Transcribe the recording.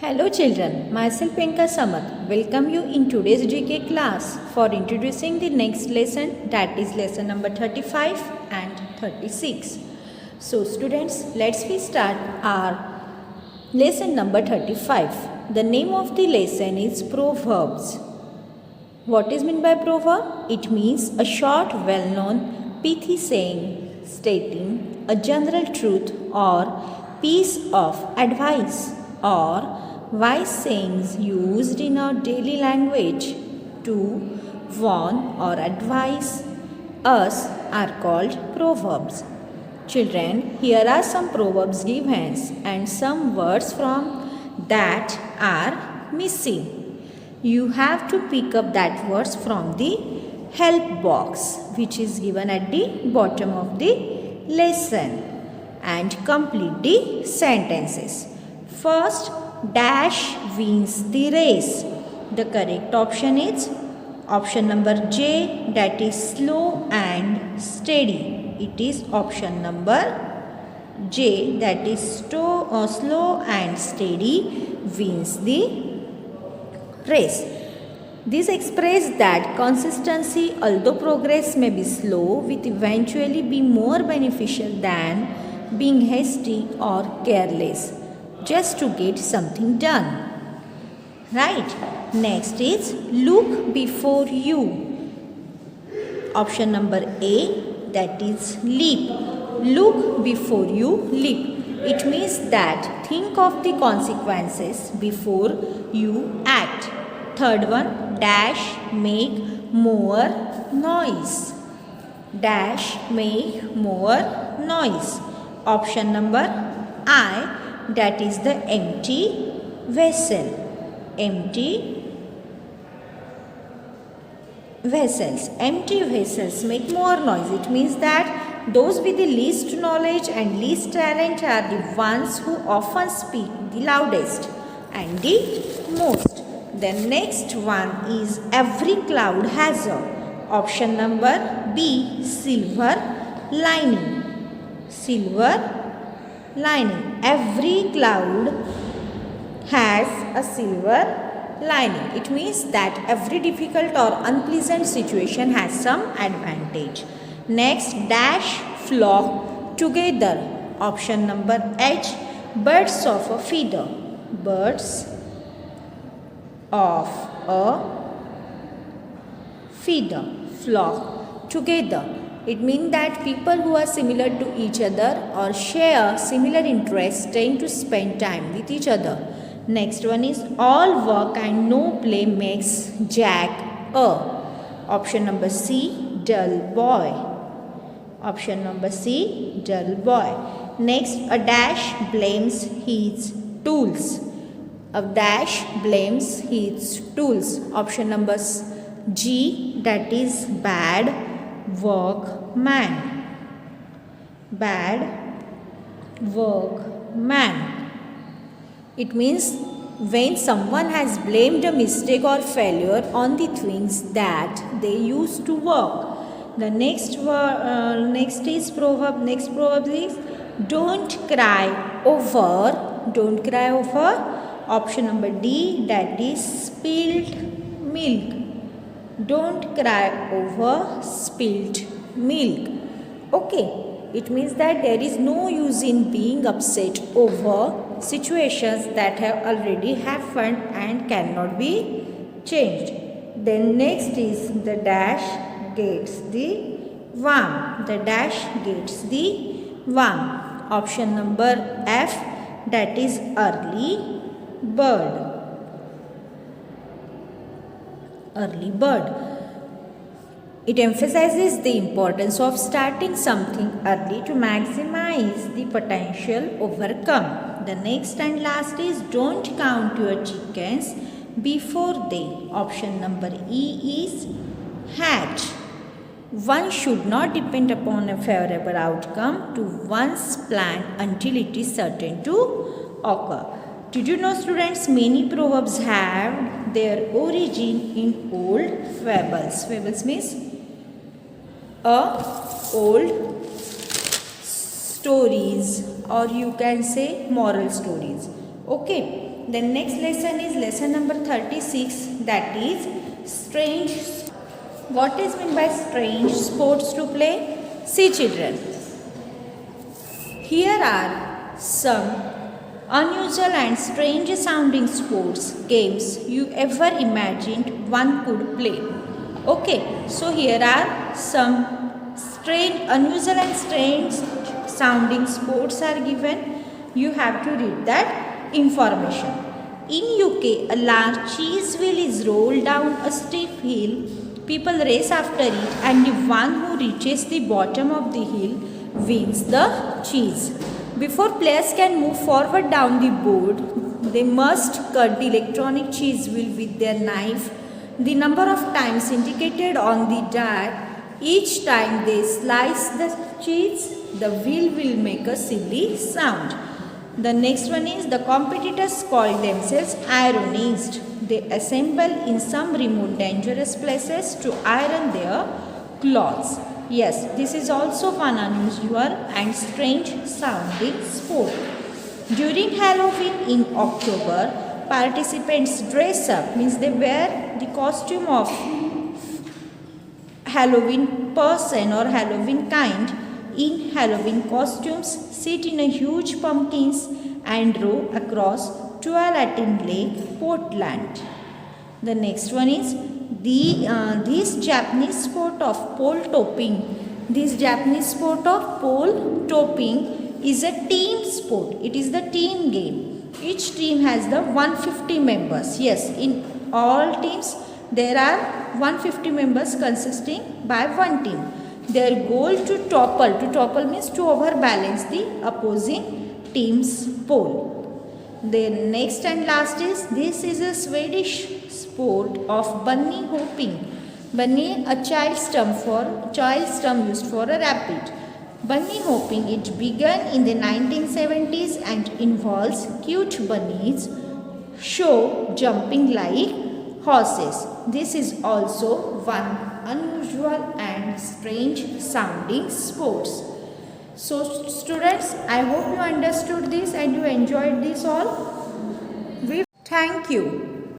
Hello children, myself Penka Samat. Welcome you in today's GK class for introducing the next lesson, that is lesson number 35 and 36. So students, let's we start our lesson number 35. The name of the lesson is Proverbs. What is meant by proverb? It means a short, well-known, pithy saying stating a general truth or piece of advice or wise sayings used in our daily language to warn or advise us are called proverbs. Children, here are some proverbs given and some words from that are missing. You have to pick up that words from the help box which is given at the bottom of the lesson and complete the sentences. First, dash wins the race. The correct option is option number J, that is slow and steady. It is option number J, that is slow and steady wins the race. This expresses that consistency, although progress may be slow, will eventually be more beneficial than being hasty or careless just to get something done. Right? Next is look before you. Option number A, that is leap. Look before you leap. It means that think of the consequences before you act. Third one, dash make more noise. Dash make more noise. Option number I, that is the empty vessel. Empty vessels. Empty vessels make more noise. It means that those with the least knowledge and least talent are the ones who often speak the loudest and the most. The next one is every cloud has a. Option number B, silver lining. Silver lining. Every cloud has a silver lining. It means that every difficult or unpleasant situation has some advantage. Next, dash flock together. Option number H, birds of a feather. Birds of a feather flock together. It means that people who are similar to each other or share similar interests tend to spend time with each other. Next one is all work and no play makes Jack a. Option number C, dull boy. Option number C, dull boy. Next, a dash blames his tools. A dash blames his tools. Option number G, that is bad workman. Bad workman. It means when someone has blamed a mistake or failure on the things that they used to work. The next is proverb. Next proverb is don't cry over. Don't cry over. Option number D, that is spilled milk. Don't cry over spilled milk. Okay. It means that there is no use in being upset over situations that have already happened and cannot be changed. Then next is the dash gets the worm. The dash gets the worm. Option number F, that is early bird. Early bird. It emphasizes the importance of starting something early to maximize the potential overcome. The next and last is don't count your chickens before they. Option number E is hatch. One should not depend upon a favorable outcome to one's plan until it is certain to occur. Did you know, students, many proverbs have their origin in old fables. Fables means old stories, or you can say moral stories. Okay. The next lesson is lesson number 36, that is strange. What is meant by strange sports to play? See children, here are some unusual and strange sounding sports games you ever imagined one could play. Okay, so here are some strange, unusual and strange sounding sports are given. You have to read that information. In UK, a large cheese wheel is rolled down a steep hill. People race after it, and the one who reaches the bottom of the hill wins the cheese. Before players can move forward down the board, they must cut the electronic cheese wheel with their knife. The number of times indicated on the dial. Each time they slice the cheese, the wheel will make a silly sound. The next one is the competitors call themselves ironists. They assemble in some remote dangerous places to iron their clothes. Yes, this is also one unusual and strange sounding sport. During Halloween in October, participants dress up, means they wear the costume of Halloween person or Halloween kind in Halloween costumes, sit in a huge pumpkins and row across Tualatin Lake, Portland. The next one is this Japanese sport of pole topping. This Japanese sport of pole topping is a team sport. It is the team game. Each team has the 150 members. Yes, in all teams there are 150 members consisting by one team. Their goal to topple means to overbalance the opposing team's pole. The next and last is, this is a Swedish sport of bunny hopping. Bunny, a child's term used for a rabbit. Bunny hopping, it began in the 1970s and involves cute bunnies show jumping like horses. This is also one unusual and strange sounding sports. So students, I hope you understood this and you enjoyed this all. Thank you.